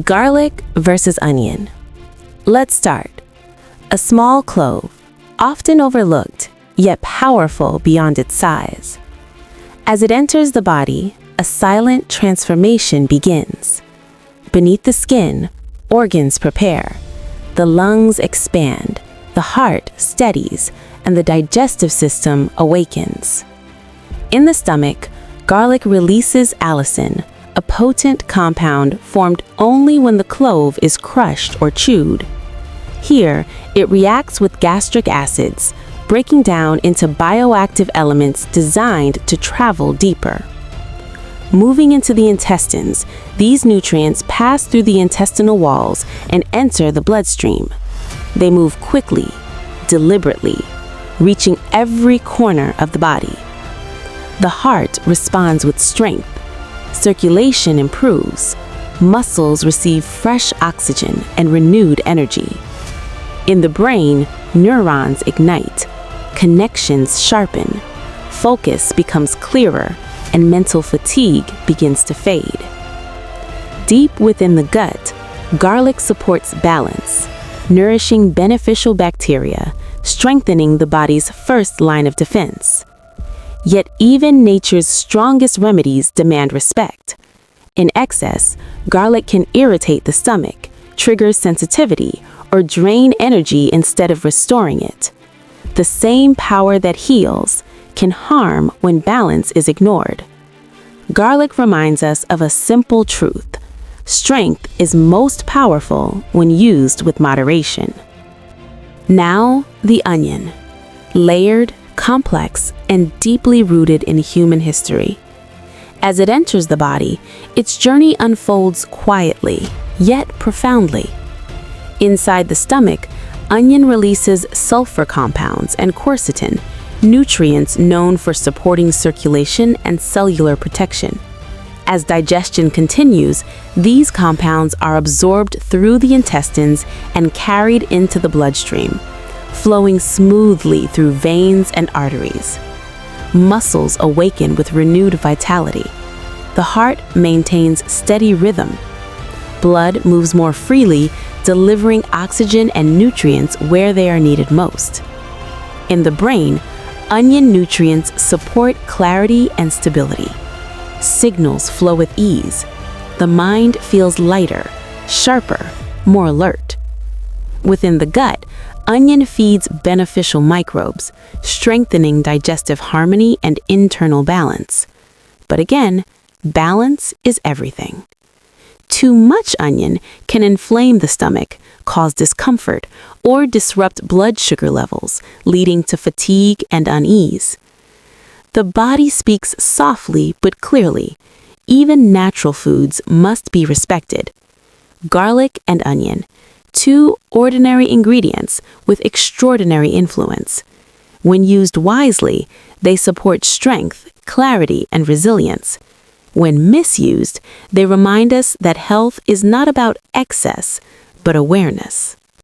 Garlic versus onion. Let's start. A small clove, often overlooked, yet powerful beyond its size. As it enters the body, a silent transformation begins. Beneath the skin, organs prepare. The lungs expand, the heart steadies, and the digestive system awakens. In the stomach, garlic releases allicin, a potent compound formed only when the clove is crushed or chewed. Here, it reacts with gastric acids, breaking down into bioactive elements designed to travel deeper. Moving into the intestines, these nutrients pass through the intestinal walls and enter the bloodstream. They move quickly, deliberately, reaching every corner of the body. The heart responds with strength. Circulation improves. Muscles receive fresh oxygen and renewed energy. In the brain, neurons ignite. Connections sharpen. Focus becomes clearer, and mental fatigue begins to fade. Deep within the gut, garlic supports balance, nourishing beneficial bacteria, strengthening the body's first line of defense. Yet even nature's strongest remedies demand respect. In excess, garlic can irritate the stomach, trigger sensitivity, or drain energy instead of restoring it. The same power that heals can harm when balance is ignored. Garlic reminds us of a simple truth. Strength is most powerful when used with moderation. Now, the onion. Layered, complex, and deeply rooted in human history. As it enters the body, its journey unfolds quietly, yet profoundly. Inside the stomach, onion releases sulfur compounds and quercetin, nutrients known for supporting circulation and cellular protection. As digestion continues, these compounds are absorbed through the intestines and carried into the bloodstream, flowing smoothly through veins and arteries. Muscles awaken with renewed vitality. The heart maintains steady rhythm. Blood moves more freely, delivering oxygen and nutrients where they are needed most. In the brain, onion nutrients support clarity and stability. Signals flow with ease. The mind feels lighter, sharper, more alert. Within the gut, onion feeds beneficial microbes, strengthening digestive harmony and internal balance. But again, balance is everything. Too much onion can inflame the stomach, cause discomfort, or disrupt blood sugar levels, leading to fatigue and unease. The body speaks softly but clearly. Even natural foods must be respected. Garlic and onion, two ordinary ingredients with extraordinary influence. When used wisely, they support strength, clarity, and resilience. When misused, they remind us that health is not about excess, but awareness.